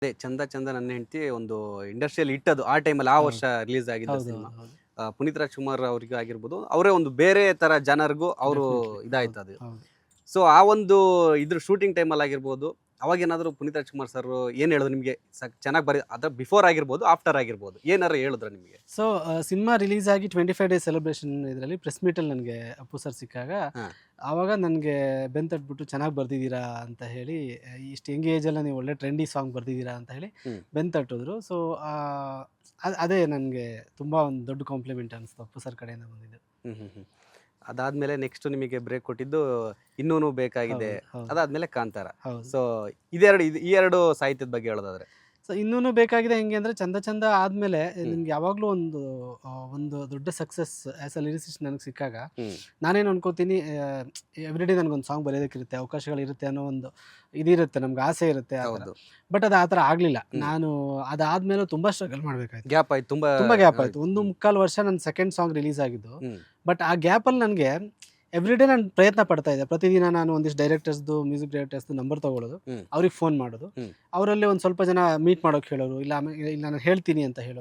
ಅದೇ ಚಂದ ಚಂದ ನನ್ನ ಹೆಂಡತಿ ಒಂದು ಇಂಡಸ್ಟ್ರಿಯಲ್ ಹಿಟ್ ಅದು ಆ ಟೈಮಲ್ಲಿ ಆ ವರ್ಷ ಹೌದು ರಿಲೀಸ್ ಆಗಿದ್ದ ಹೌದು ಸಿನಿಮಾ. ಹೌದು ಪುನೀತ್ ರಾಜ್ಕುಮಾರ್ ಅವ್ರಿಗೂ ಆಗಿರ್ಬೋದು, ಅವರೇ ಒಂದು ಬೇರೆ ತರ ಜನರಿಗೂ ಅವರು ಡೆಫಿನೆಟ್ಲಿ ಇದಾಯ್ತು ಹೌದು ಅದು. ಹೌದು. ಸೊ ಆ ಒಂದು ಇದ್ರ ಶೂಟಿಂಗ್ ಟೈಮಲ್ಲಿ ಆಗಿರ್ಬೋದು, ಅವಾಗ ಏನಾದ್ರು ಪುನೀತ್ ರಾಜ್ಕುಮಾರ್ ಸರ್ ಏನ್ ಹೇಳಿದ್ರು ನಿಮಗೆ? ಚೆನ್ನಾಗಿ ಬರೀ ಅದ್ರ ಬಿಫೋರ್ ಆಗಿರ್ಬೋದು, ಆಫ್ಟರ್ ಆಗಿರ್ಬೋದು, ಏನಾರು ಹೇಳಿದ್ರ ನಿಮಗೆ? ಸೊ ಸಿನಿಮಾ ರಿಲೀಸ್ ಆಗಿ 25 ಡೇಸ್ ಸೆಲೆಬ್ರೇಷನ್ ಇದರಲ್ಲಿ ಪ್ರೆಸ್ ಮೀಟಲ್ಲಿ ನನಗೆ ಅಪ್ಪು ಸರ್ ಸಿಕ್ಕಾಗ ಹಾ. ಆವಾಗ ನನಗೆ ಬೆಂತಟ್ಬಿಟ್ಟು ಚೆನ್ನಾಗಿ ಬರ್ದಿದ್ದೀರಾ ಅಂತ ಹೇಳಿ, ಇಷ್ಟು ಯಂಗ್ ಏಜಲ್ಲಿ ನೀವು ಒಳ್ಳೆ ಟ್ರೆಂಡಿ ಸಾಂಗ್ ಬರ್ದಿದ್ದೀರಾ ಅಂತ ಹೇಳಿ ಹ್ಮ್. ಬೆಂತಟ್ಟಿದ್ರು. ಸೊ ಅದೇ ನನಗೆ ತುಂಬ ಒಂದು ದೊಡ್ಡ ಕಾಂಪ್ಲಿಮೆಂಟ್ ಅನಿಸ್ತು ಅಪ್ಪು ಸರ್ ಕಡೆಯಿಂದ ಬಂದಿದ್ದು. ಹ್ಮ್ ಹ್ಮ್ ಹ್ಮ್. ಅದಾದ್ಮೇಲೆ ನೆಕ್ಸ್ಟ್ ನಿಮಗೆ ಬ್ರೇಕ್ ಕೊಟ್ಟಿದ್ದು ಇನ್ನೂನು ಬೇಕಾಗಿದೆ, ಹೌದು ಹೌದು ಅದಾದ್ಮೇಲೆ ಕಾಂತಾರ. ಹೌದು. ಸೊ ಈ ಎರಡು ಸಾಹಿತ್ಯದ ಬಗ್ಗೆ ಹೇಳೋದಾದ್ರೆ. ಸೊ ಇನ್ನೂನು ಬೇಕಾಗಿದೆ ಹೆಂಗೆ ಅಂದರೆ ಚಂದ ಚಂದ ಆದಮೇಲೆ ನಿಮ್ಗೆ ಯಾವಾಗಲೂ ಒಂದು ದೊಡ್ಡ ಸಕ್ಸಸ್ ಆ್ಯಸ್ ಅ ಲಿರಿಸಿಸ್ಟ್ ನನಗೆ ಸಿಕ್ಕಾಗ ಹ್ಮ್. ನಾನೇನು ಅನ್ಕೋತೀನಿ, ಎವ್ರಿಡೇ ನನಗೊಂದು ಸಾಂಗ್ ಬರೆಯೋದಕ್ಕಿರುತ್ತೆ, ಅವಕಾಶಗಳಿರುತ್ತೆ ಅನ್ನೋ ಒಂದು ಇದಿರುತ್ತೆ, ನಮ್ಗೆ ಆಸೆ ಇರುತ್ತೆ ಆ ಥರ. ಹೌದು. ಬಟ್ ಅದು ಆ ಥರ ಆಗಲಿಲ್ಲ. ನಾನು ಅದಾದಮೇಲೂ ತುಂಬ ಸ್ಟ್ರಗಲ್ ಮಾಡಬೇಕಾಯ್ತು, ಗ್ಯಾಪ್ ಆಯ್ತು, ತುಂಬ ಗ್ಯಾಪ್ ಆಯಿತು. 1.25 ವರ್ಷ ನನ್ನ ಸೆಕೆಂಡ್ ಸಾಂಗ್ ರಿಲೀಸ್ ಆಗಿದ್ದು. ಹ್ಮ್. ಬಟ್ ಆ ಗ್ಯಾಪಲ್ಲಿ ನನಗೆ ಎವ್ರಿಡೇ ನಾನು ಪ್ರಯತ್ನ ಪಡ್ತಾ ಇದ್ದೆ. ಪ್ರತಿದಿನ ನಾನು ಒಂದಿಷ್ಟು ಡೈರೆಕ್ಟರ್ಸ್ದು, ಮ್ಯೂಸಿಕ್ ಡೈರೆಕ್ಟರ್ಸ್ದು ನಂಬರ್ ತೊಗೊಳ್ಳೋದು, ಹ್ಮ್. ಅವ್ರಿಗೆ ಫೋನ್ ಮಾಡೋದು, ಹ್ಮ್. ಅವರಲ್ಲಿ ಒಂದು ಸ್ವಲ್ಪ ಜನ ಮೀಟ್ ಮಾಡೋಕೆ ಹೇಳೋರು, ಇಲ್ಲ ನಾನು ಹೇಳ್ತೀನಿ ಅಂತ ಹೇಳೋರು.